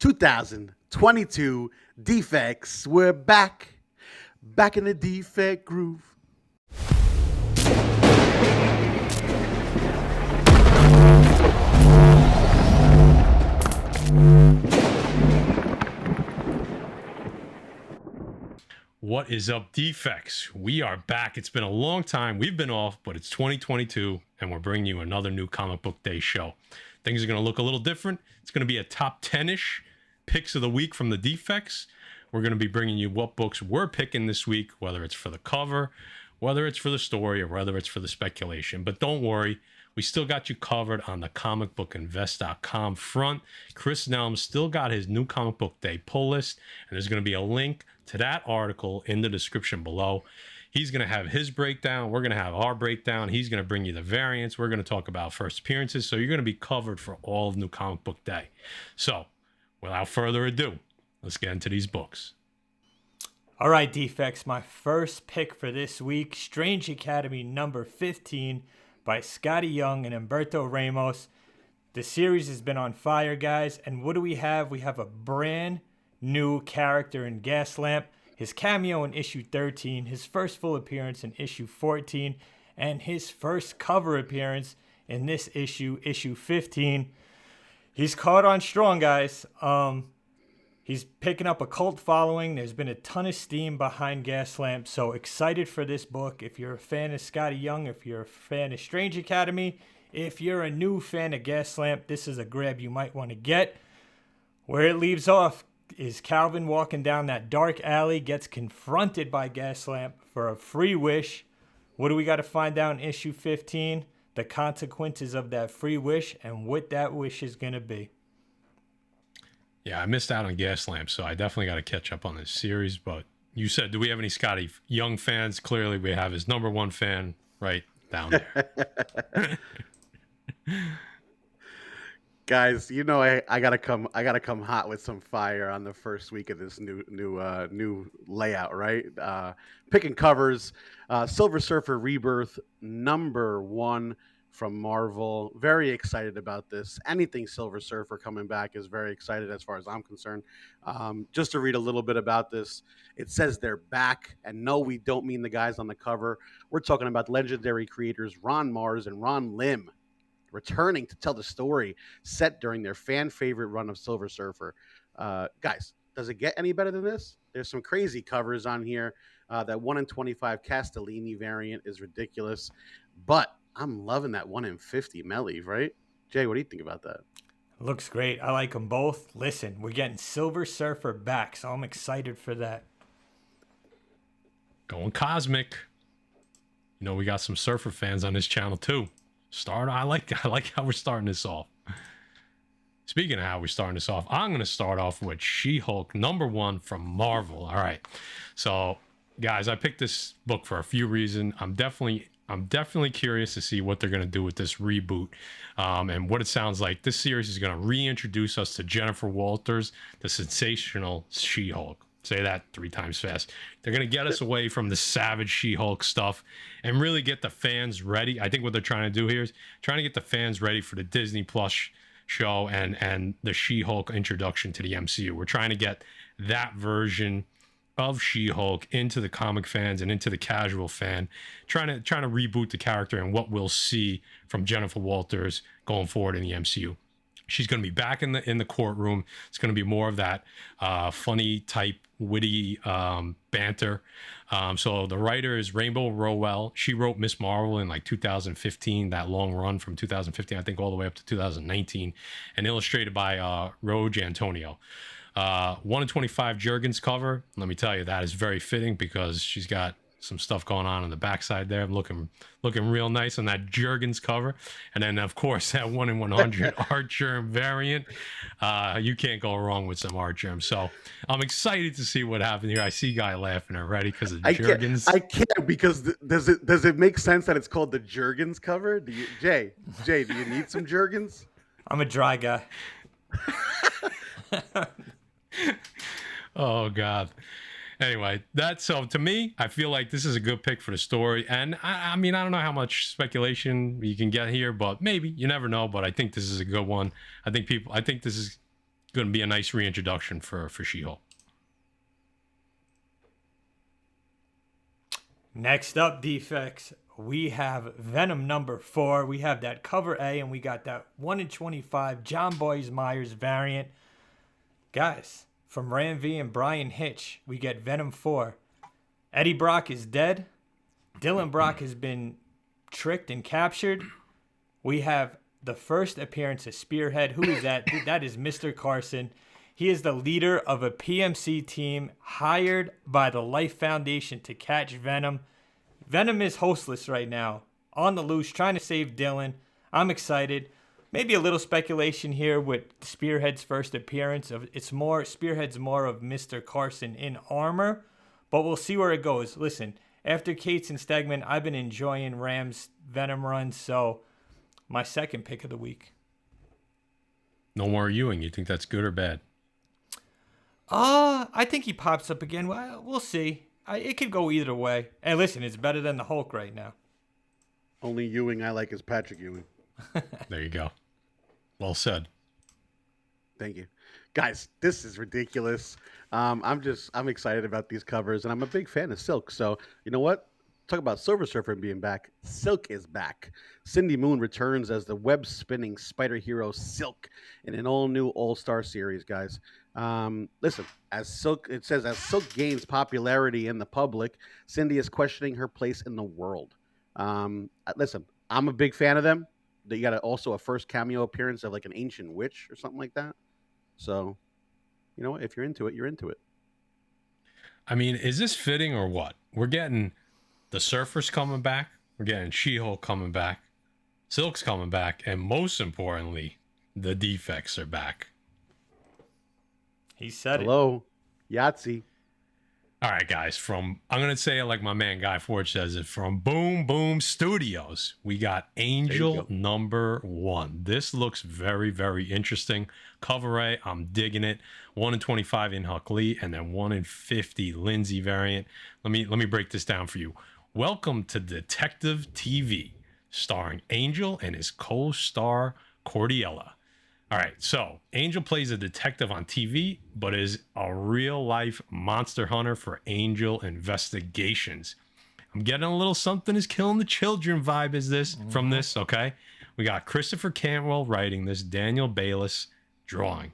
2022 defects. We're back in the defect groove. What is up, defects? We are back. It's been a long time. We've been off, but it's 2022, and we're bringing you another new Comic Book Day show. Things are going to look a little different. It's going to be a top 10-ish picks of the week from the defects. We're going to be bringing you what books we're picking this week, whether it's for the cover, whether it's for the story, or whether it's for the speculation. But don't worry, we still got you covered on the comicbookinvest.com front. Chris Nelm still got his new Comic Book Day pull list, and there's going to be a link to that article in the description below. He's going to have his breakdown. We're going to have our breakdown. He's going to bring you the variants. We're going to talk about first appearances. So you're going to be covered for all of New Comic Book Day. So without further ado, let's get into these books. All right, defects. My first pick for this week, Strange Academy number 15 by Scotty Young and Humberto Ramos. The series has been on fire, guys. And what do we have? We have a brand new character in Gaslamp, his cameo in issue 13, his first full appearance in issue 14, and his first cover appearance in this issue 15. He's caught on strong, guys. He's picking up a cult following. There's been a ton of steam behind Gaslamp, so excited for this book. If you're a fan of Scotty Young, if you're a fan of Strange Academy, if you're a new fan of Gaslamp, this is a grab you might want to get. Where it leaves off is Calvin walking down that dark alley, gets confronted by Gaslamp for a free wish. What do we got to find out in issue 15? The consequences of that free wish and what that wish is going to be. Yeah, I missed out on Gaslamp, so I definitely got to catch up on this series. But you said, do we have any Scotty Young fans? Clearly, we have his number one fan right down there. Guys, you know I gotta come hot with some fire on the first week of this new layout, right? Picking covers, Silver Surfer Rebirth number 1 from Marvel. Very excited about this. Anything Silver Surfer coming back is very excited as far as I'm concerned. Just to read a little bit about this, it says they're back, and no, we don't mean the guys on the cover. We're talking about legendary creators Ron Mars and Ron Lim, returning to tell the story set during their fan favorite run of Silver Surfer. Guys, does it get any better than this? There's some crazy covers on here. That 1 in 25 Castellini variant is ridiculous, but I'm loving that 1 in 50 Melly, right? Jay, what do you think about that? Looks great. I like them both. Listen, we're getting Silver Surfer back, so I'm excited for that. Going cosmic. You know, we got some Surfer fans on this channel too. I like how we're starting this off. Speaking of how we're starting this off, I'm going to start off with She-Hulk number 1 from Marvel. All right. So, guys, I picked this book for a few reasons. I'm definitely curious to see what they're going to do with this reboot, and what it sounds like. This series is going to reintroduce us to Jennifer Walters, the sensational She-Hulk. Say that 3 times fast. They're going to get us away from the savage She-Hulk stuff and really get the fans ready. I think what they're trying to do here is trying to get the fans ready for the Disney Plus show and the She-Hulk introduction to the MCU. We're trying to get that version of She-Hulk into the comic fans and into the casual fan, trying to reboot the character and what we'll see from Jennifer Walters going forward in the MCU. She's going to be back in the courtroom. It's going to be more of that funny type, witty banter. So the writer is Rainbow Rowell. She wrote Miss Marvel in like 2015, that long run from 2015, I think, all the way up to 2019, and illustrated by Roge Antonio. 1 in 25 Jurgens cover. Let me tell you, that is very fitting because she's got some stuff going on the backside there. Looking real nice on that Jurgens cover. And then, of course, that 1 in 100 Art Germ variant. You can't go wrong with some Art Germ. So I'm excited to see what happens here. I see Guy laughing already because of Jurgens. I can't because does it make sense that it's called the Jurgens cover? Jay, do you need some Jurgens? I'm a dry guy. Oh, God. Anyway, so to me, I feel like this is a good pick for the story. And I mean, I don't know how much speculation you can get here, but maybe, you never know. But I think this is a good one. I think this is Going to be a nice reintroduction for She-Hulk. Next up, defects, we have Venom number 4. We have that cover A, and we got that 1 in 25 John Boyce Myers variant. Guys, from Ram V and Brian Hitch, we get Venom 4. Eddie Brock is dead. Dylan Brock has been tricked and captured. We have the first appearance of Spearhead. Who is that? That is Mr. Carson. He is the leader of a PMC team hired by the Life Foundation to catch Venom. Venom is hostless right now, on the loose, trying to save Dylan. I'm excited. Maybe a little speculation here with Spearhead's first appearance. Spearhead's more of Mr. Carson in armor, but we'll see where it goes. Listen, after Cates and Stegman, I've been enjoying Ram's Venom runs, so my second pick of the week. No more Ewing. You think that's good or bad? I think he pops up again. Well, we'll see. It could go either way. And listen, it's better than the Hulk right now. Only Ewing I like is Patrick Ewing. There you go. Well said. Thank you. Guys, this is ridiculous. I'm excited about these covers, and I'm a big fan of Silk. So, you know what? Talk about Silver Surfer being back. Silk is back. Cindy Moon returns as the web-spinning spider hero Silk in an all-new All-Star series, guys. Listen, as Silk gains popularity in the public, Cindy is questioning her place in the world. Listen, I'm a big fan of them. You got also a first cameo appearance of like an ancient witch or something like that. So, you know what? If you're into it, you're into it. I mean, is this fitting or what? We're getting the Surfers coming back. We're getting She-Hulk coming back. Silk's coming back. And most importantly, the defects are back. He said Hello, Yahtzee. All right, guys. I'm going to say it like my man Guy Forge says it. From Boom Boom Studios, we got Angel number 1. This looks very, very interesting. Cover A, I'm digging it. 1 in 25 in Huck Lee, and then 1 in 50 Lindsay variant. Let me break this down for you. Welcome to Detective TV, starring Angel and his co-star Cordiella. All right, so Angel plays a detective on TV, but is a real-life monster hunter for Angel investigations. I'm getting a little something is killing the children vibe from this, okay? We got Christopher Cantwell writing this, Daniel Bayliss drawing.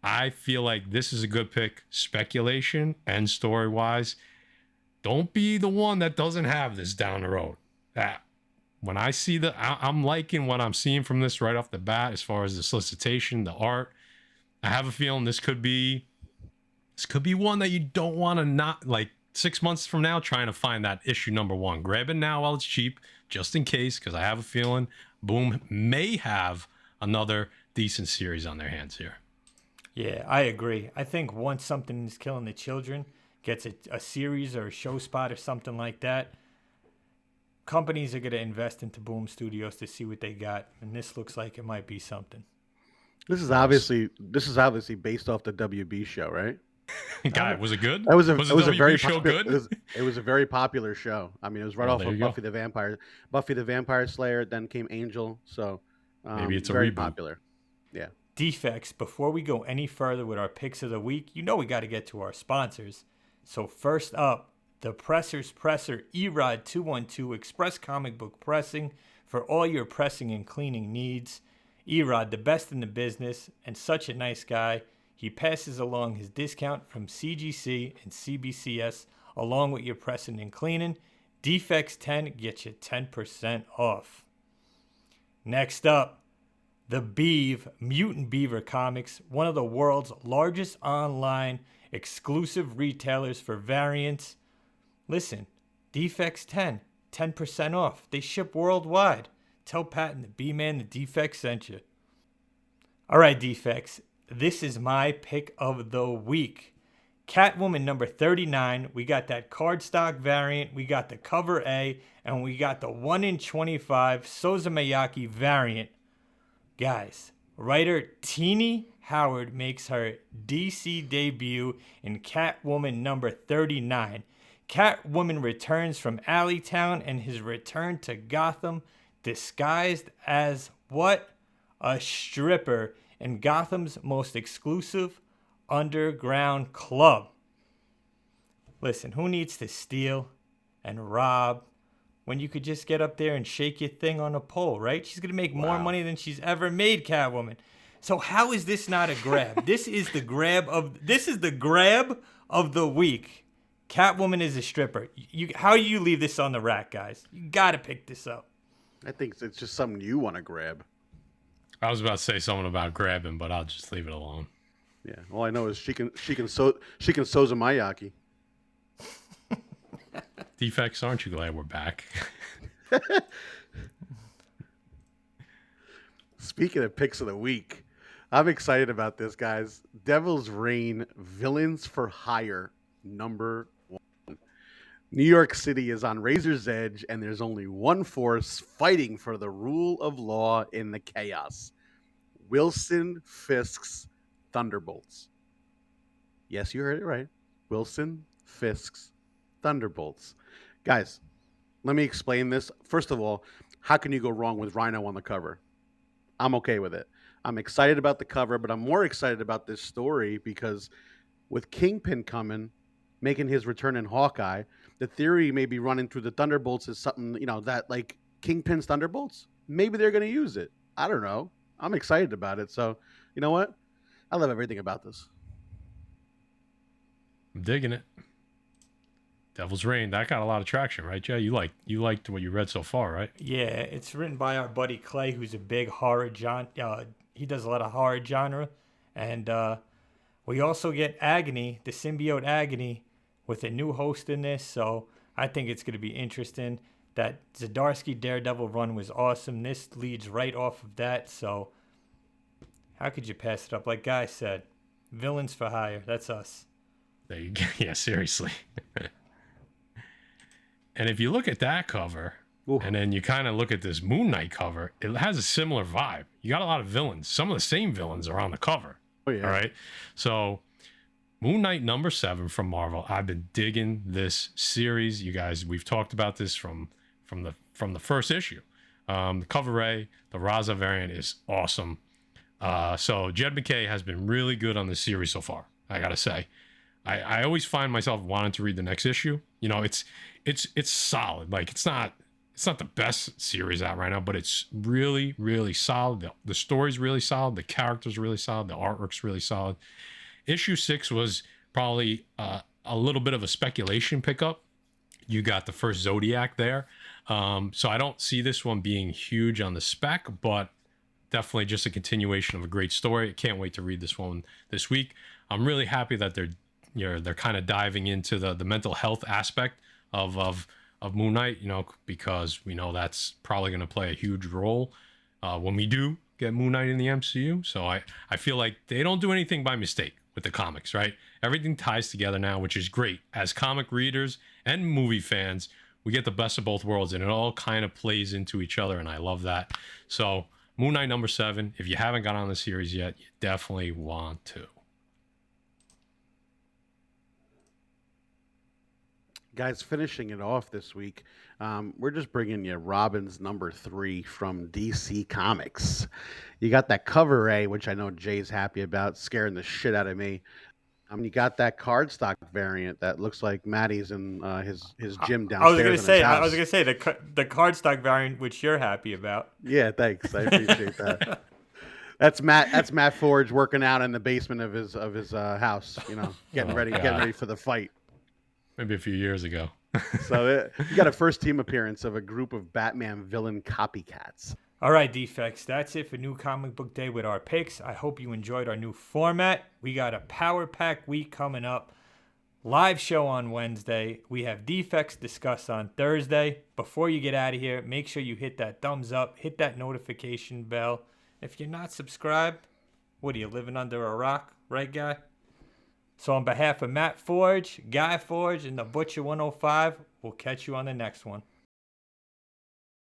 I feel like this is a good pick, speculation and story-wise. Don't be the one that doesn't have this down the road. When I see I'm liking what I'm seeing from this right off the bat as far as the solicitation, the art. I have a feeling this could be one that you don't want to not, like 6 months from now, trying to find that issue number 1. Grab it now while it's cheap, just in case, because I have a feeling Boom may have another decent series on their hands here. Yeah, I agree. I think once something is killing the children, gets a series or a show spot or something like that, companies are going to invest into Boom Studios to see what they got, and this looks like it might be something. This is obviously based off the WB show, right? God, was it good? It was a very show good? It was a very popular show. I mean, it was right off of Buffy the Vampire Slayer. Then came Angel, so maybe it's very a reboot. popular. Yeah. Defects. Before we go any further with our picks of the week, we got to get to our sponsors. So first up, the Presser's Presser Erod 212 Express Comic Book Pressing for all your pressing and cleaning needs. Erod, the best in the business and such a nice guy. He passes along his discount from CGC and CBCS along with your pressing and cleaning. Defects 10 gets you 10% off. Next up, the Beav, Mutant Beaver Comics, one of the world's largest online exclusive retailers for variants. Listen, Defects 10% off. They ship worldwide. Tell Pat and the B-Man the Defects sent you. All right, Defects, this is my pick of the week. Catwoman number 39. We got that cardstock variant. We got the cover A, and we got the 1 in 25 Soza Miyake variant. Guys, writer Teenie Howard makes her DC debut in Catwoman number 39. Catwoman returns from Alleytown and his return to Gotham disguised as what? A stripper in Gotham's most exclusive underground club. Listen, who needs to steal and rob when you could just get up there and shake your thing on a pole, right? She's going to make more money than she's ever made, Catwoman. So how is this not a grab? This is the grab of the week. Catwoman is a stripper. How do you leave this on the rack, guys? You got to pick this up. I think it's just something you want to grab. I was about to say something about grabbing, but I'll just leave it alone. Yeah. All I know is she can Sozumayaki. Defects, aren't you glad we're back? Speaking of picks of the week, I'm excited about this, guys. Devil's Reign Villains for Hire #1. New York City is on razor's edge, and there's only one force fighting for the rule of law in the chaos. Wilson Fisk's Thunderbolts. Yes, you heard it right. Wilson Fisk's Thunderbolts. Guys, let me explain this. First of all, how can you go wrong with Rhino on the cover? I'm okay with it. I'm excited about the cover, but I'm more excited about this story because with Kingpin coming, making his return in Hawkeye, the theory may be running through the Thunderbolts is something, that like Kingpin's Thunderbolts. Maybe they're going to use it. I don't know. I'm excited about it. So, you know what? I love everything about this. I'm digging it. Devil's Reign, that got a lot of traction, right, Jay? You liked what you read so far, right? Yeah, it's written by our buddy Clay, who's a big horror he does a lot of horror genre, and we also get Agony, the symbiote Agony, with a new host in this. So I think it's going to be interesting. That Zdarsky Daredevil run was awesome. This leads right off of that. So how could you pass it up? Like Guy said, Villains for Hire. That's us. There you go. Yeah, seriously. And if you look at that cover, Ooh. and then you kind of look at this Moon Knight cover, it has a similar vibe. You got a lot of villains. Some of the same villains are on the cover. Oh, yeah. All right. So Moon Knight #7 from Marvel. I've been digging this series. You guys, we've talked about this from the first issue. The cover A, the Raza variant is awesome. So Jed MacKay has been really good on this series so far, I gotta say. I always find myself wanting to read the next issue. It's solid. Like it's not the best series out right now, but it's really, really solid. The story's really solid. The character's really solid. The artwork's really solid. Issue 6 was probably a little bit of a speculation pickup. You got the first Zodiac there. So I don't see this one being huge on the spec, but definitely just a continuation of a great story. I can't wait to read this one this week. I'm really happy that they're kind of diving into the mental health aspect of Moon Knight, because we know that's probably going to play a huge role when we do get Moon Knight in the MCU. So I feel like they don't do anything by mistake with the comics, right? Everything ties together now, which is great. As comic readers and movie fans, we get the best of both worlds, and it all kind of plays into each other, and I love that. So Moon Knight #7, if you haven't got on the series yet, you definitely want to. Guys, finishing it off this week, we're just bringing you Robin's #3 from DC Comics. You got that cover A, which I know Jay's happy about, scaring the shit out of me. You got that cardstock variant that looks like Maddie's in his gym downstairs. I was gonna say the cardstock variant, which you're happy about. Yeah, thanks. I appreciate that. That's Matt Forge working out in the basement of his house. Getting ready for the fight. Maybe a few years ago. So you got a first team appearance of a group of Batman villain copycats. All right, Defects, that's it for New Comic Book Day with our picks. I hope you enjoyed our new format. We got a Power Pack week coming up. Live show on Wednesday. We have Defects discussed on Thursday. Before you get out of here, make sure you hit that thumbs up, hit that notification bell. If you're not subscribed, what are you, living under a rock? Right, Guy? So on behalf of Matt Forge, Guy Forge, and the Butcher 105, we'll catch you on the next one.